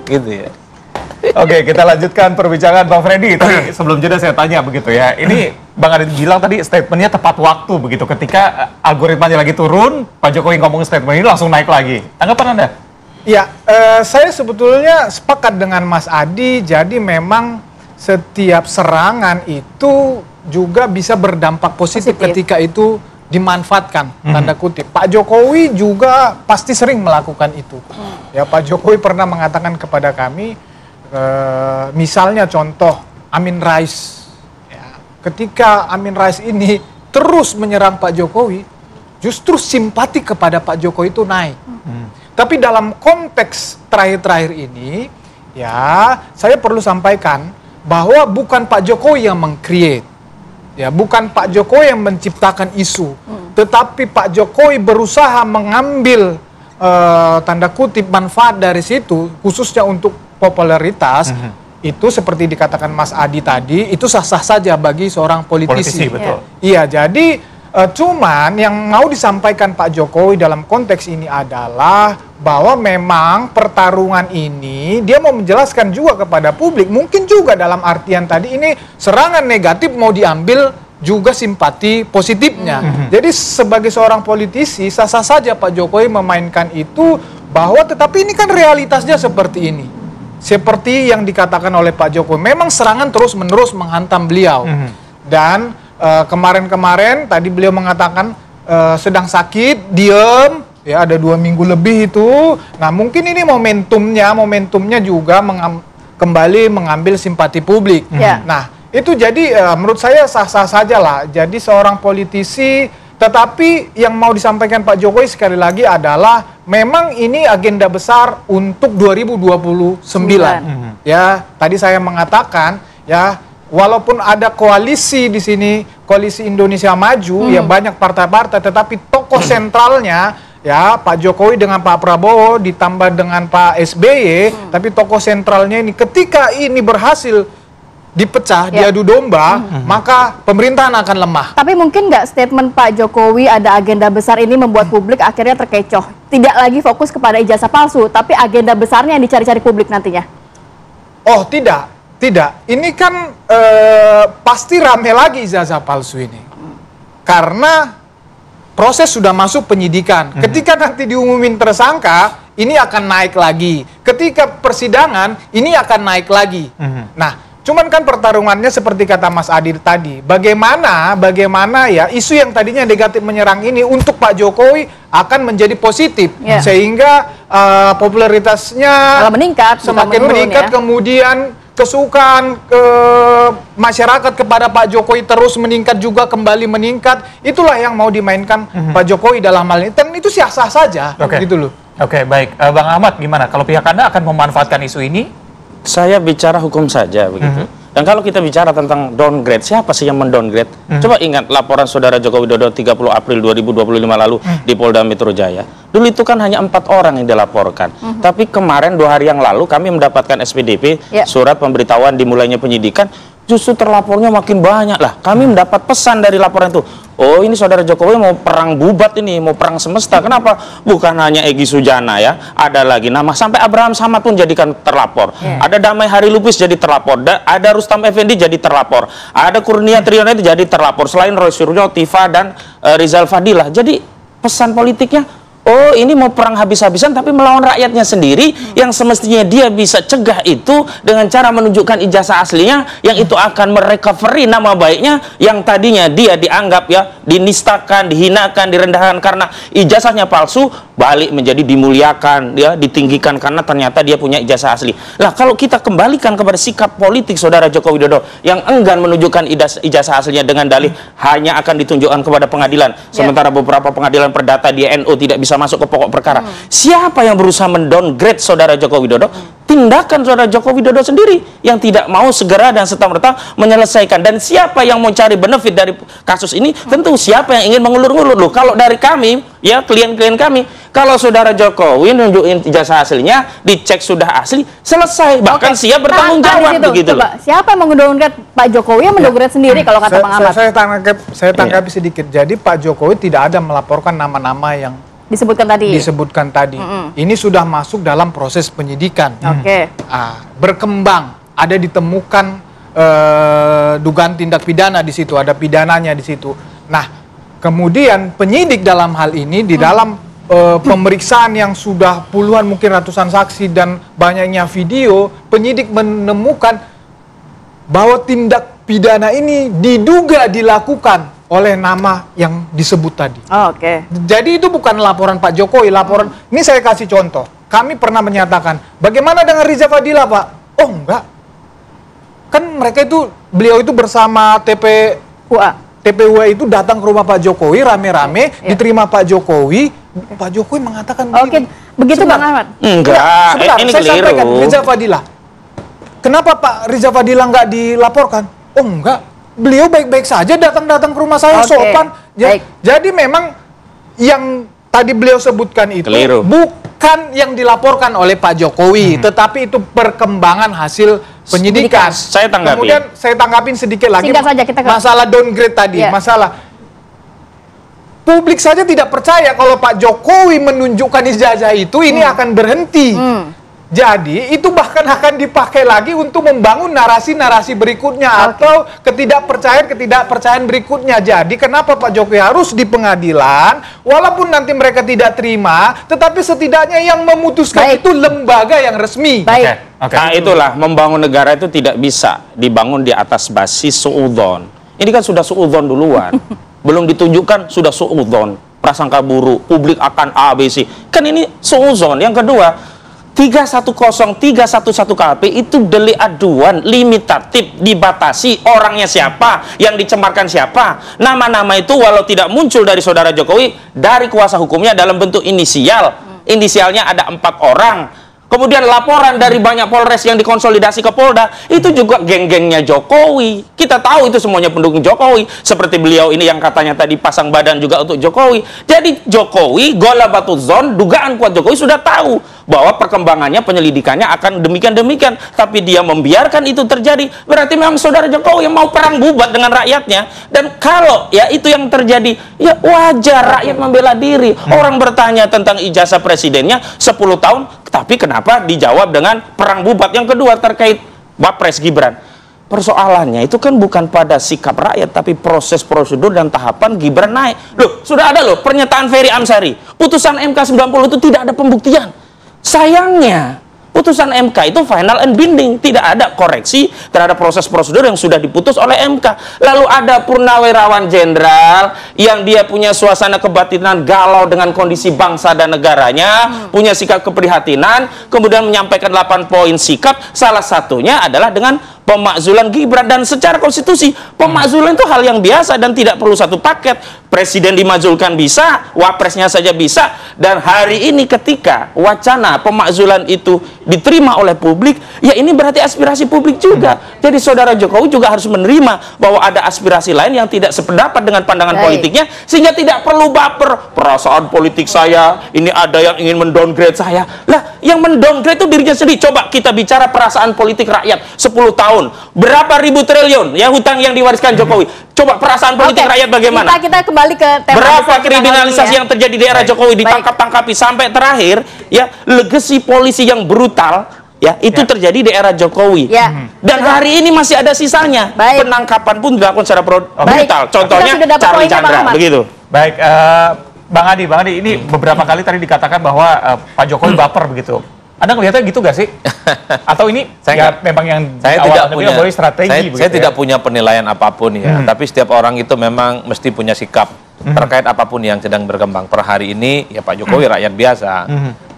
Gitu ya. Oke, kita lanjutkan perbincangan Bang Freddy. Tadi sebelum jeda saya tanya begitu ya. Ini Bang Adit bilang tadi statementnya tepat waktu begitu. Ketika algoritmanya lagi turun, Pak Jokowi ngomong statement ini langsung naik lagi. Tanggapan Anda? Ya, saya sebetulnya sepakat dengan Mas Adi. Jadi memang setiap serangan itu juga bisa berdampak positif ketika itu dimanfaatkan, tanda kutip. Pak Jokowi juga pasti sering melakukan itu. Ya, Pak Jokowi pernah mengatakan kepada kami, misalnya contoh Amin Rais. Ya, ketika Amin Rais ini terus menyerang Pak Jokowi, justru simpati kepada Pak Jokowi itu naik. Tapi dalam konteks terakhir-terakhir ini, ya saya perlu sampaikan bahwa bukan Pak Jokowi yang meng-create, ya bukan Pak Jokowi yang menciptakan isu, tetapi Pak Jokowi berusaha mengambil tanda kutip manfaat dari situ, khususnya untuk popularitas. Itu seperti dikatakan Mas Adi tadi, itu sah-sah saja bagi seorang politisi. Betul. Iya, jadi cuman yang mau disampaikan Pak Jokowi dalam konteks ini adalah bahwa memang pertarungan ini dia mau menjelaskan juga kepada publik, mungkin juga dalam artian tadi ini serangan negatif mau diambil juga simpati positifnya. Jadi sebagai seorang politisi sah-sah saja Pak Jokowi memainkan itu, bahwa tetapi ini kan realitasnya seperti ini. Seperti yang dikatakan oleh Pak Jokowi, memang serangan terus-menerus menghantam beliau. Dan kemarin-kemarin tadi beliau mengatakan sedang sakit, diem, ya ada 2 minggu lebih itu. Nah mungkin ini momentumnya juga kembali mengambil simpati publik. Nah itu jadi menurut saya sah-sah saja lah. Jadi seorang politisi, tetapi yang mau disampaikan Pak Jokowi sekali lagi adalah memang ini agenda besar untuk 2029. Ya tadi saya mengatakan ya, walaupun ada koalisi di sini, koalisi Indonesia Maju, ya banyak partai-partai, tetapi tokoh sentralnya ya Pak Jokowi dengan Pak Prabowo ditambah dengan Pak SBY, tapi tokoh sentralnya ini ketika ini berhasil dipecah, diadu domba, maka pemerintahan akan lemah. Tapi mungkin nggak statement Pak Jokowi ada agenda besar ini membuat publik akhirnya terkecoh, tidak lagi fokus kepada ijazah palsu, tapi agenda besarnya yang dicari-cari publik nantinya? Oh tidak. Ini kan pasti rame lagi ijazah palsu ini. Karena proses sudah masuk penyidikan. Ketika nanti diumumin tersangka, ini akan naik lagi. Ketika persidangan, ini akan naik lagi. Nah, cuman kan pertarungannya seperti kata Mas Adi tadi. Bagaimana ya isu yang tadinya negatif menyerang ini untuk Pak Jokowi akan menjadi positif. Sehingga popularitasnya semakin meningkat, kemudian kesukaan masyarakat kepada Pak Jokowi terus meningkat juga, kembali meningkat. Itulah yang mau dimainkan Pak Jokowi dalam hal ini. Dan itu sah-sah saja, gitu loh. Oke, baik. Bang Ahmad, gimana? Kalau pihak Anda akan memanfaatkan isu ini? Saya bicara hukum saja begitu. Dan kalau kita bicara tentang downgrade, siapa sih yang mendowngrade? Coba ingat laporan saudara Joko Widodo 30 April 2025 lalu di Polda Metro Jaya. Dulu itu kan hanya 4 orang yang dilaporkan. Tapi kemarin 2 hari yang lalu kami mendapatkan SPDP, surat pemberitahuan dimulainya penyidikan. Justru terlapornya makin banyak lah. Kami mendapat pesan dari laporan itu. Oh, ini saudara Jokowi mau perang bubat ini, mau perang semesta. Kenapa? Bukan hanya Egy Sujana ya, ada lagi nama sampai Abraham Samad pun jadikan terlapor. Ada Damai Hari Lubis jadi terlapor. Ada Rustam Effendi jadi terlapor. Ada Kurnia Triyono jadi terlapor. Selain Roy Suryo, Tifa dan Rizal Fadilah. Jadi pesan politiknya, oh ini mau perang habis-habisan tapi melawan rakyatnya sendiri, yang semestinya dia bisa cegah itu dengan cara menunjukkan ijazah aslinya, yang itu akan merecovery nama baiknya yang tadinya dia dianggap ya dinistakan, dihinakan, direndahkan karena ijazahnya palsu, balik menjadi dimuliakan, ya ditinggikan karena ternyata dia punya ijazah asli. Lah kalau kita kembalikan kepada sikap politik saudara Joko Widodo yang enggan menunjukkan ijazah aslinya dengan dalih hanya akan ditunjukkan kepada pengadilan, sementara beberapa pengadilan perdata di NU tidak bisa masuk ke pokok perkara. Siapa yang berusaha mendowngrade saudara Joko Widodo? Tindakan saudara Joko Widodo sendiri yang tidak mau segera dan serta-merta menyelesaikan. Dan siapa yang mau cari benefit dari kasus ini? Tentu siapa yang ingin mengulur-ngulur. Loh, kalau dari kami, ya klien-klien kami, kalau saudara Jokowi nunjukin ijazah aslinya, dicek sudah asli, selesai. Bahkan siap bertanggung jawab begitu loh. Siapa yang mendowngrade Pak Jokowi yang mendowngrade sendiri kalau kata Bang Ahmad? Saya tanggapi sedikit. Jadi Pak Jokowi tidak ada melaporkan nama-nama yang disebutkan tadi. Disebutkan tadi. Ini sudah masuk dalam proses penyidikan. Oke. Berkembang, ada ditemukan dugaan tindak pidana di situ, ada pidananya di situ. Nah, kemudian penyidik dalam hal ini di dalam pemeriksaan yang sudah puluhan mungkin ratusan saksi dan banyaknya video, penyidik menemukan bahwa tindak pidana ini diduga dilakukan oleh nama yang disebut tadi. Oke. Jadi itu bukan laporan Pak Jokowi, laporan ini saya kasih contoh. Kami pernah menyatakan, bagaimana dengan Riza Fadila, Pak? Oh, enggak. Kan mereka itu, beliau itu bersama TPUA itu datang ke rumah Pak Jokowi rame-rame, diterima Pak Jokowi. Pak Jokowi mengatakan begini. Begitu Bang Ahmad? Enggak, Sebentar, ini saya keliru. sampaikan Riza Fadila. Kenapa Pak Riza Fadila nggak dilaporkan? Oh enggak, beliau baik-baik saja datang-datang ke rumah saya, sopan. Jadi memang yang tadi beliau sebutkan itu keliru. Bukan yang dilaporkan oleh Pak Jokowi, tetapi itu perkembangan hasil penyidikan. Saya tanggapi. Kemudian saya tanggapin sedikit lagi Singkat saja, kita masalah downgrade tadi, masalah publik saja tidak percaya kalau Pak Jokowi menunjukkan ijazah itu ini akan berhenti. Jadi itu bahkan akan dipakai lagi untuk membangun narasi-narasi berikutnya atau ketidakpercayaan berikutnya. Jadi kenapa Pak Jokowi harus di pengadilan walaupun nanti mereka tidak terima, tetapi setidaknya yang memutuskan itu lembaga yang resmi. Nah, itulah membangun negara itu tidak bisa dibangun di atas basis suudzon. Ini kan sudah suudzon duluan. Belum ditunjukkan sudah suudzon, prasangka buruk, publik akan A, B, C. Kan ini suudzon. Yang kedua, 310, 311 KP itu delik aduan limitatif, dibatasi orangnya siapa, yang dicemarkan siapa. Nama-nama itu walau tidak muncul dari saudara Jokowi, dari kuasa hukumnya dalam bentuk inisial. Inisialnya ada 4 orang. Kemudian laporan dari banyak Polres yang dikonsolidasi ke Polda, itu juga geng-gengnya Jokowi. Kita tahu itu semuanya pendukung Jokowi. Seperti beliau ini yang katanya tadi pasang badan juga untuk Jokowi. Jadi Jokowi, golabatuzon, dugaan kuat Jokowi sudah tahu bahwa perkembangannya, penyelidikannya akan demikian-demikian. Tapi dia membiarkan itu terjadi. Berarti memang saudara Jokowi yang mau perang bubat dengan rakyatnya. Dan kalau ya itu yang terjadi, ya wajar rakyat membela diri. Orang bertanya tentang ijazah presidennya 10 tahun, tapi kenapa dijawab dengan perang bubat? Yang kedua terkait Wapres Gibran. Persoalannya itu kan bukan pada sikap rakyat, tapi proses prosedur dan tahapan Gibran naik. Loh, sudah ada loh pernyataan Ferry Amsari. Putusan MK 90 itu tidak ada pembuktian. Sayangnya, putusan MK itu final and binding. Tidak ada koreksi terhadap proses prosedur yang sudah diputus oleh MK. Lalu ada purnawirawan jenderal yang dia punya suasana kebatinan galau dengan kondisi bangsa dan negaranya, punya sikap keprihatinan, kemudian menyampaikan 8 poin sikap, salah satunya adalah dengan pemakzulan Gibran. Dan secara konstitusi pemakzulan itu hal yang biasa dan tidak perlu satu paket. Presiden dimazulkan bisa, wapresnya saja bisa. Dan hari ini ketika wacana pemakzulan itu diterima oleh publik, ya ini berarti aspirasi publik juga. Jadi saudara Jokowi juga harus menerima bahwa ada aspirasi lain yang tidak sependapat dengan pandangan politiknya, sehingga tidak perlu baper. Perasaan politik saya, ini ada yang ingin mendowngrade saya. Lah, yang mendowngrade itu dirinya sendiri. Coba kita bicara perasaan politik rakyat 10 tahun. Berapa ribu triliun ya hutang yang diwariskan Jokowi? Coba perasaan politik rakyat bagaimana? Kita kembali ke tema berapa kriminalisasi yang terjadi di era Jokowi, ditangkap-tangkapi sampai terakhir ya legacy polisi yang brutal ya itu terjadi di era Jokowi. Dan hari ini masih ada sisanya. Penangkapan pun dilakukan secara brutal. Contohnya Charlie Chandra begitu. Baik, Bang Adi, ini beberapa kali tadi dikatakan bahwa Pak Jokowi baper begitu. Anda ngelihatnya gitu gak sih? Atau ini memang yang saya tidak punya strategi? Saya tidak punya penilaian apapun ya. Tapi setiap orang itu memang mesti punya sikap terkait apapun yang sedang berkembang. Per hari ini ya Pak Jokowi rakyat biasa.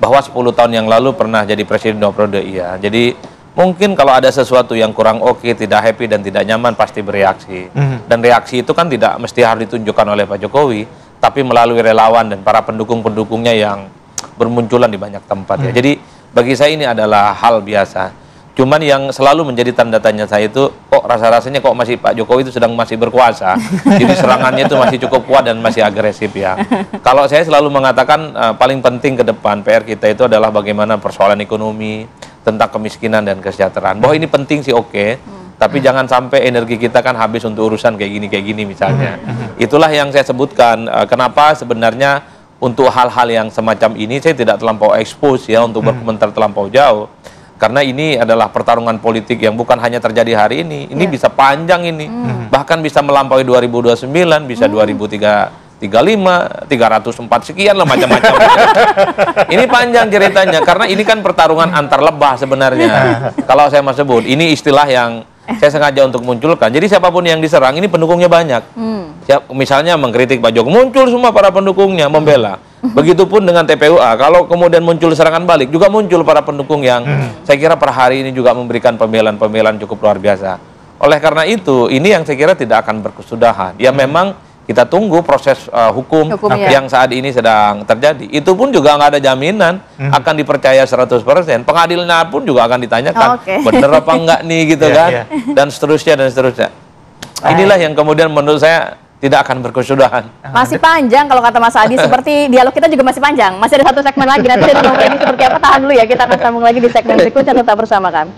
Bahwa 10 tahun yang lalu pernah jadi presiden 2 periode iya. Jadi mungkin kalau ada sesuatu yang kurang oke, tidak happy dan tidak nyaman pasti bereaksi. Dan reaksi itu kan tidak mesti harus ditunjukkan oleh Pak Jokowi, tapi melalui relawan dan para pendukung-pendukungnya yang bermunculan di banyak tempat ya. Jadi bagi saya ini adalah hal biasa. Cuman yang selalu menjadi tanda tanya saya itu, kok rasa-rasanya kok masih Pak Jokowi itu sedang masih berkuasa. Jadi serangannya itu masih cukup kuat dan masih agresif ya. Kalau saya selalu mengatakan paling penting ke depan PR kita itu adalah bagaimana persoalan ekonomi, tentang kemiskinan dan kesejahteraan. Bahwa ini penting sih oke. Tapi jangan sampai energi kita kan habis untuk urusan kayak gini misalnya. Itulah yang saya sebutkan. Kenapa sebenarnya untuk hal-hal yang semacam ini saya tidak terlampau expose ya untuk berkomentar terlampau jauh. Karena ini adalah pertarungan politik yang bukan hanya terjadi hari ini bisa panjang ini. Bahkan bisa melampaui 2029, bisa 2035, 304 sekian lah macam-macam. Ini panjang ceritanya karena ini kan pertarungan antar lebah sebenarnya. Kalau saya mau sebut, ini istilah yang saya sengaja untuk munculkan. Jadi siapapun yang diserang ini pendukungnya banyak. Misalnya mengkritik Pak Jokowi, muncul semua para pendukungnya membela. Begitupun dengan TPUA, kalau kemudian muncul serangan balik, juga muncul para pendukung yang saya kira per hari ini juga memberikan pembelaan-pembelaan cukup luar biasa. Oleh karena itu, ini yang saya kira tidak akan berkesudahan. Ya memang kita tunggu proses hukum yang saat ini sedang terjadi. Itu pun juga nggak ada jaminan akan dipercaya 100%. Pengadilan pun juga akan ditanyakan, bener apa enggak nih gitu kan. Dan seterusnya, dan seterusnya. Inilah yang kemudian menurut saya tidak akan berkesudahan. Masih panjang kalau kata Mas Adi, seperti dialog kita juga masih panjang. Masih ada satu segmen lagi, nanti dari Bang Freddy seperti apa, tahan dulu ya. Kita akan sambung lagi di segmen berikutnya, tetap bersama kami.